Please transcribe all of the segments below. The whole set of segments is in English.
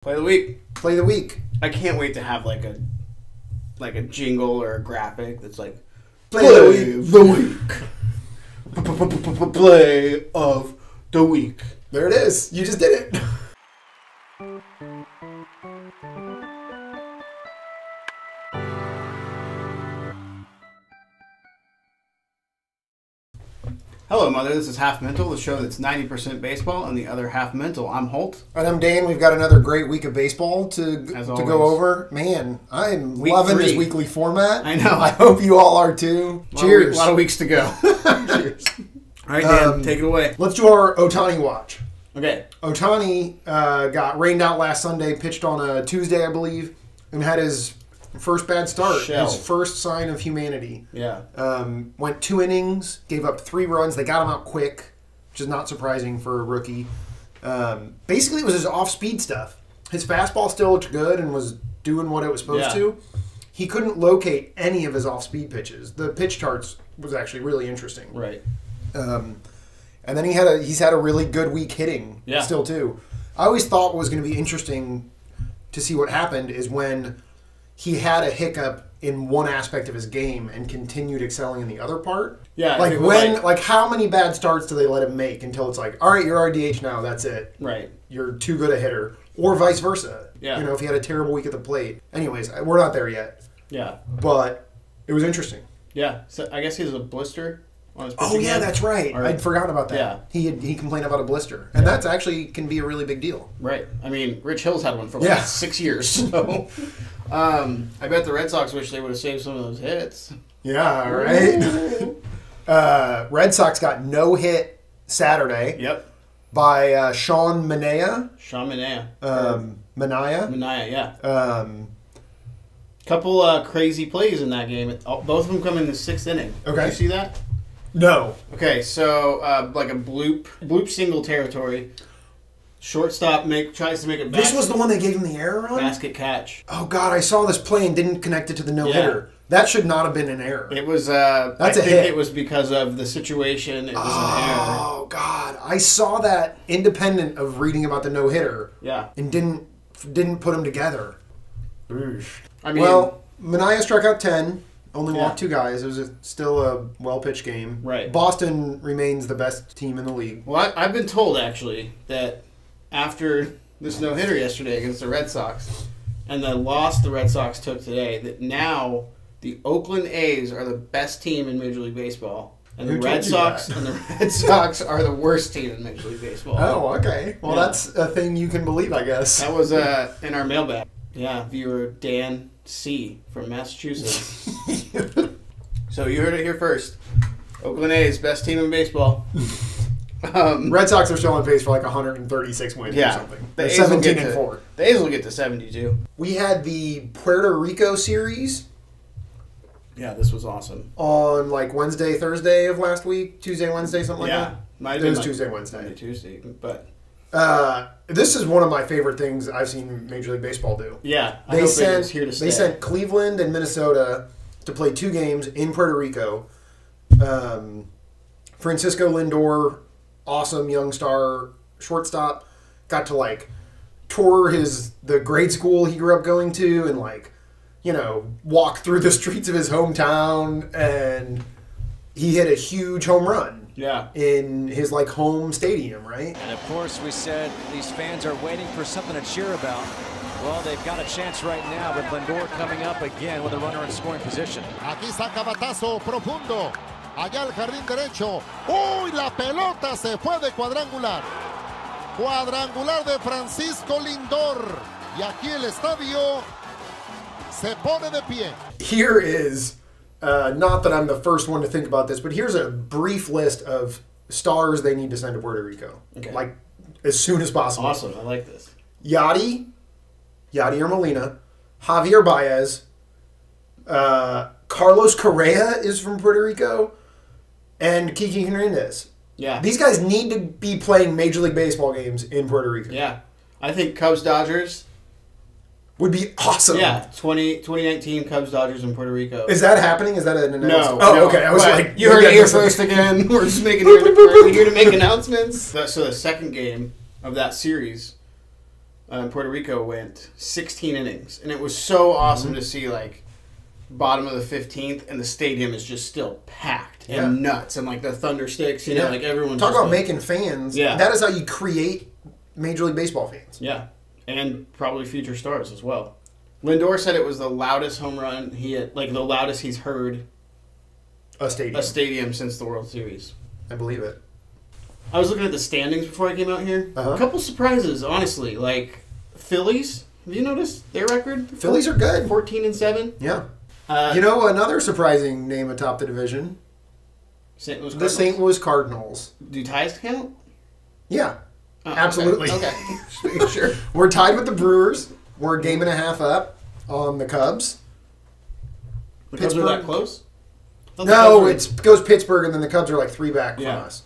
Play of the week. Play of the week. I can't wait to have like a jingle or a graphic that's like Play of the week. Play of the week. There it is. You just did it. Hello, Mother. This is Half Mental, the show that's 90% baseball and the other half mental. I'm Holt. And I'm Dan. We've got another great week of baseball to go over. Man, I'm loving this weekly format. I know. I hope you all are too. Cheers. A lot of weeks to go. Cheers. All right, Dan, take it away. Let's do our Ohtani watch. Okay. Ohtani got rained out last Sunday, pitched on a Tuesday, I believe, and had his first bad start. His first sign of humanity. Yeah. Went 2 innings, gave up 3 runs. They got him out quick, which is not surprising for a rookie. Basically, it was his off-speed stuff. His fastball still looked good and was doing what it was supposed to. He couldn't locate any of his off-speed pitches. The pitch charts was actually really interesting. Right. And then he's had a really good week hitting still, too. I always thought what was going to be interesting to see what happened is when he had a hiccup in one aspect of his game and continued excelling in the other part. Yeah. Like how many bad starts do they let him make until it's like, all right, you're RDH now, that's it. Right. You're too good a hitter. Or vice versa. Yeah. You know, if he had a terrible week at the plate. Anyways, we're not there yet. Yeah. But it was interesting. Yeah. So I guess he has a blister on his pitching hand. That's right. I'd forgotten about that. Yeah. He complained about a blister. And that's actually can be a really big deal. Right. I mean, Rich Hill's had one for like 6 years. So I bet the Red Sox wish they would have saved some of those hits. Yeah, right? Red Sox got no hit Saturday. Yep. By Sean Manaea. Sean Manaea. Manaea, yeah. Couple crazy plays in that game. Both of them come in the 6th inning. Okay. Did you see that? No. Okay, so like a bloop single territory. Shortstop tries to make it back. This was the one they gave him the error on? Basket catch. Oh, God, I saw this play and didn't connect it to the no-hitter. Yeah. That should not have been an error. It was, That's I a think hit. It was because of the situation. It was an error. Oh, God. I saw that independent of reading about the no-hitter. Yeah. And didn't put them together. I mean, well, Manaea struck out 10. Only walked 2 guys. It was still a well-pitched game. Right. Boston remains the best team in the league. Well, I've been told, actually, that after this no-hitter yesterday against the Red Sox and the loss the Red Sox took today, that now the Oakland A's are the best team in Major League Baseball. And the Red Sox are the worst team in Major League Baseball. Oh, okay. Well, that's a thing you can believe, I guess. That was in our mailbag. Yeah, viewer Dan C. from Massachusetts. So you heard it here first. Oakland A's, best team in baseball. Red Sox are still on pace for like 136 wins or something. They're 17-4. The A's will get to 72. We had the Puerto Rico series. Yeah, this was awesome. On like Wednesday, Thursday of last week, Tuesday, Wednesday, something like that. Might it was Tuesday, Wednesday. Monday, Tuesday, but this is one of my favorite things I've seen Major League Baseball do. Yeah, I hope it is here to stay. They sent Cleveland and Minnesota to play 2 games in Puerto Rico. Francisco Lindor, awesome young star shortstop, got to like tour the grade school he grew up going to and like, you know, walk through the streets of his hometown, and he hit a huge home run. Yeah. In his like home stadium, right? And of course we said these fans are waiting for something to cheer about. Well, they've got a chance right now with Lindor coming up again with a runner in scoring position. Aquí saca batazo profundo. Allá al jardín derecho. ¡Uy! La pelota se fue de cuadrangular. Cuadrangular de Francisco Lindor. Y aquí el estadio se pone de pie. Here is, not that I'm the first one to think about this, but here's a brief list of stars they need to send to Puerto Rico. Okay. Like, as soon as possible. Awesome. I like this. Yadier Molina, Javier Baez, Carlos Correa is from Puerto Rico, and Kiki Hernandez. Yeah. These guys need to be playing Major League Baseball games in Puerto Rico. Yeah. I think Cubs-Dodgers would be awesome. Yeah, 2019 Cubs-Dodgers in Puerto Rico. Is that happening? Is that an announcement? No. Okay. I was like, you heard it here first again. We're just making we're here to make announcements. So the second game of that series, Puerto Rico went 16 innings, and it was so awesome to see like bottom of the 15th, and the stadium is just still packed and nuts, and like the thunder sticks, you know, like everyone's talk about like, making fans. Yeah, that is how you create Major League Baseball fans. Yeah, and probably future stars as well. Lindor said it was the loudest home run he had, like the loudest he's heard a stadium since the World Series. I believe it. I was looking at the standings before I came out here. A couple surprises, honestly. Like Phillies. Have you noticed their record? Phillies are good. 14-7. Yeah. You know another surprising name atop the division? St. Louis Cardinals. The St. Louis Cardinals. Do ties count? Yeah. Absolutely. Okay. Sure. We're tied with the Brewers. We're a game and a half up on the Cubs. The Cubs are that close? No, it goes Pittsburgh, and then the Cubs are like 3 back from us.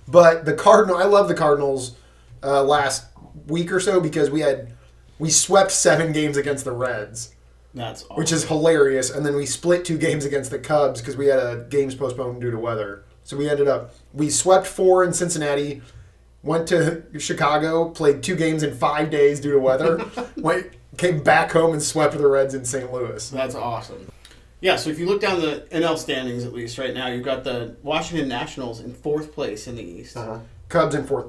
But the I love the Cardinals last week or so because we swept 7 games against the Reds. That's awesome. Which is hilarious. And then we split 2 games against the Cubs because we had games postponed due to weather. So we swept 4 in Cincinnati, went to Chicago, played 2 games in 5 days due to weather, came back home and swept the Reds in St. Louis. That's awesome. Yeah, so if you look down the NL standings, at least right now, you've got the Washington Nationals in 4th place in the East. Cubs in 4th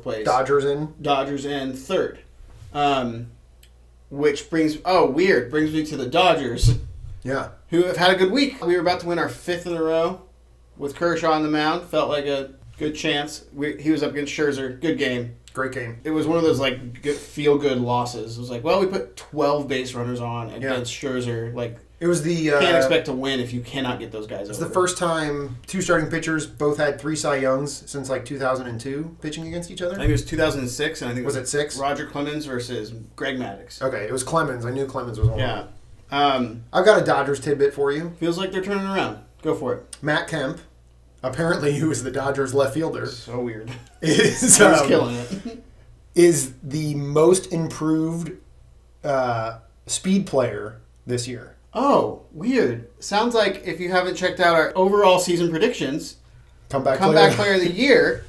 place. Dodgers in 3rd. Which brings me to the Dodgers. Yeah. Who have had a good week. We were about to win our 5th in a row with Kershaw on the mound. Felt like a good chance. He was up against Scherzer. Good game. Great game. It was one of those like feel-good losses. It was like, well, we put 12 base runners on against Scherzer. Like, it was the can't expect to win if you cannot get those guys over. It's the first time 2 starting pitchers both had 3 Cy Youngs since like 2002 pitching against each other. I think it was 2006, and I think was it 6? Roger Clemens versus Greg Maddux. Okay, it was Clemens. I knew Clemens was on. Yeah. I've got a Dodgers tidbit for you. Feels like they're turning around. Go for it. Matt Kemp, apparently who is the Dodgers left fielder. So weird. He's killing it. Is the most improved speed player this year. Oh, weird. Sounds like if you haven't checked out our overall season predictions, comeback player of the year,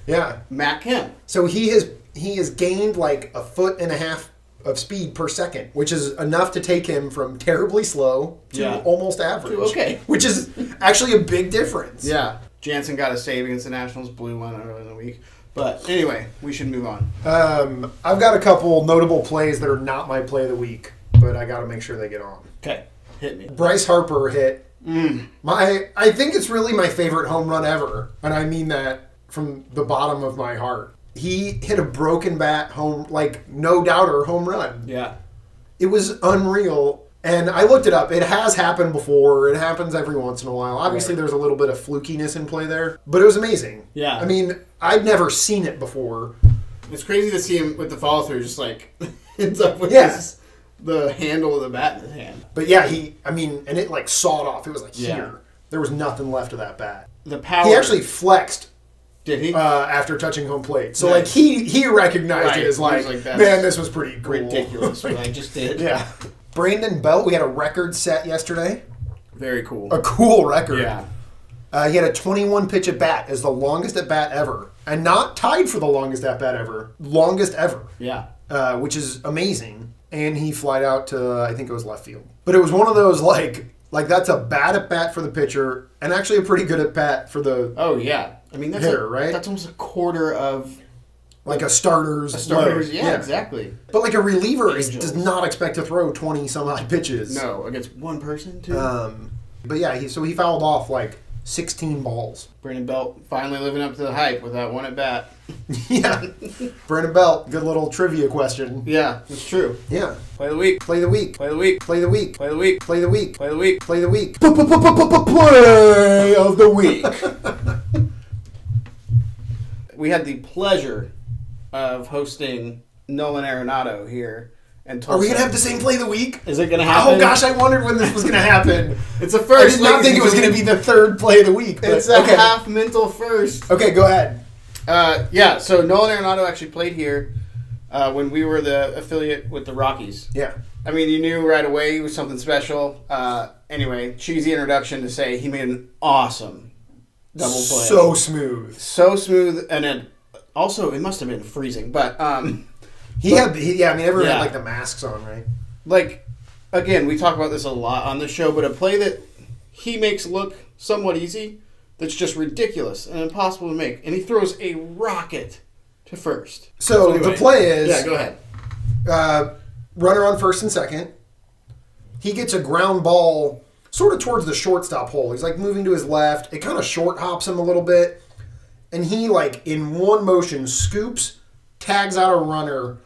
Matt Kemp. So he has gained like 1.5 feet of speed per second, which is enough to take him from terribly slow to almost average. Okay. Which is actually a big difference. Yeah. Jansen got a save against the Nationals, blew one early in the week. But anyway, we should move on. I've got a couple notable plays that are not my play of the week, but I got to make sure they get on. Okay. Hit me. Bryce Harper hit I think it's really my favorite home run ever, and I mean that from the bottom of my heart. He hit a broken bat no doubter home run. Yeah. It was unreal, and I looked it up. It has happened before. It happens every once in a while. Obviously, there's a little bit of flukiness in play there, but it was amazing. Yeah. I mean, I'd never seen it before. It's crazy to see him with the follow through, just like ends up with the handle of the bat in his hand. But yeah, and it like sawed off. It was like here. There was nothing left of that bat. The power. He actually flexed. Did he? After touching home plate. So like he recognized it as like man, this was pretty cool. Ridiculous what I just did. Yeah. Brandon Belt, we had a record set yesterday. Very cool. A cool record. Yeah. He had a 21 pitch at bat as the longest at bat ever, and not tied for the longest at bat ever. Longest ever. Yeah. Which is amazing. And he flied out to I think it was left field. But it was one of those like that's a bad at bat for the pitcher, and actually a pretty good at bat for the I mean that's hitter, right? That's almost a quarter of like a starter's yeah, exactly. But like a reliever does not expect to throw 20 some odd pitches. No, against one person too. But yeah, he fouled off like 16 balls. Brandon Belt finally living up to the hype with that one at bat. Yeah. Brandon Belt, good little trivia question. Yeah, it's true. Yeah. Play of the week. Play of the week. Play of the week. Play of the week. Play of the week. Play of the week. Play of the week. Play of the week. Play of the week. We had the pleasure of hosting Nolan Arenado here. Are we going to have the same play of the week? Is it going to happen? Oh, gosh, I wondered when this was going to happen. It's a first. I did not think it was going to be the third play of the week. It's a half mental first. Okay, go ahead. So Nolan Arenado actually played here when we were the affiliate with the Rockies. Yeah. I mean, you knew right away he was something special. Anyway, cheesy introduction to say he made an awesome double play. So smooth. So smooth, and then also it must have been freezing, but Everyone had like the masks on, right? Like, again, we talk about this a lot on the show, but a play that he makes look somewhat easy, that's just ridiculous and impossible to make, and he throws a rocket to first. So anyway, the play is... Yeah, go ahead. Runner on first and second. He gets a ground ball sort of towards the shortstop hole. He's like moving to his left. It kind of short hops him a little bit. And he, like, in one motion, scoops, tags out a runner,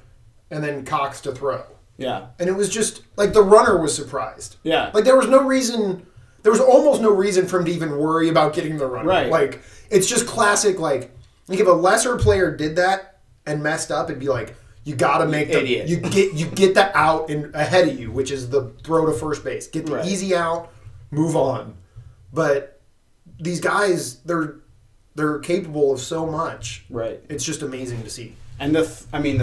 and then cocks to throw. Yeah. And it was just, like, the runner was surprised. Yeah. Like, there was no reason... There was almost no reason for him to even worry about getting the runner. Right. Like, it's just classic, like if a lesser player did that and messed up, it'd be like, you gotta make the... Idiot. You get the out ahead of you, which is the throw to first base. Get the easy out, move on. But these guys, they're capable of so much. Right. It's just amazing to see. And the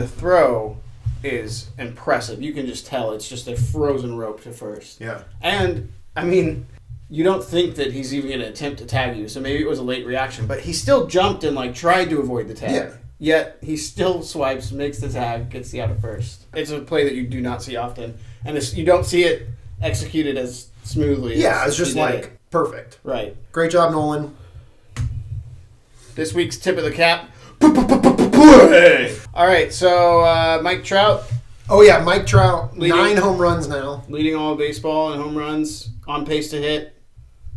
throw is impressive. You can just tell it's just a frozen rope to first. Yeah. And, I mean, you don't think that he's even going to attempt to tag you, so maybe it was a late reaction. But he still jumped and, like, tried to avoid the tag. Yeah. Yet he still swipes, makes the tag, gets the out at first. It's a play that you do not see often. And you don't see it executed as smoothly. Yeah, it's just, like, perfect. Right. Great job, Nolan. This week's tip of the cap. All right, so Mike Trout. Oh, yeah, Mike Trout, Leading. 9 home runs now. Leading all of baseball in home runs, on pace to hit.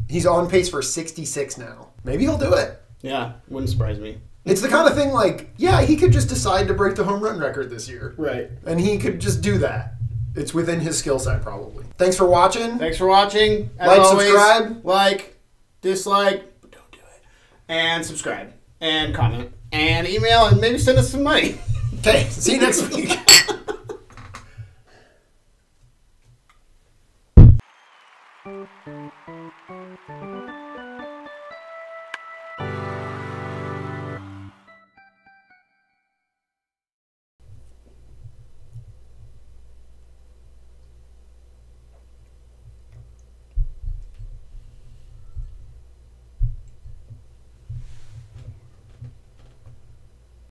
He's on pace for 66 now. Maybe he'll do it. Yeah, wouldn't surprise me. It's the kind of thing like, yeah, he could just decide to break the home run record this year. Right. And he could just do that. It's within his skill set, probably. Thanks for watching. Thanks for watching. As Like, always, subscribe. Like, dislike, but don't do it. And subscribe. And comment. And email, and maybe send us some money. Okay, see you next week. Thank you.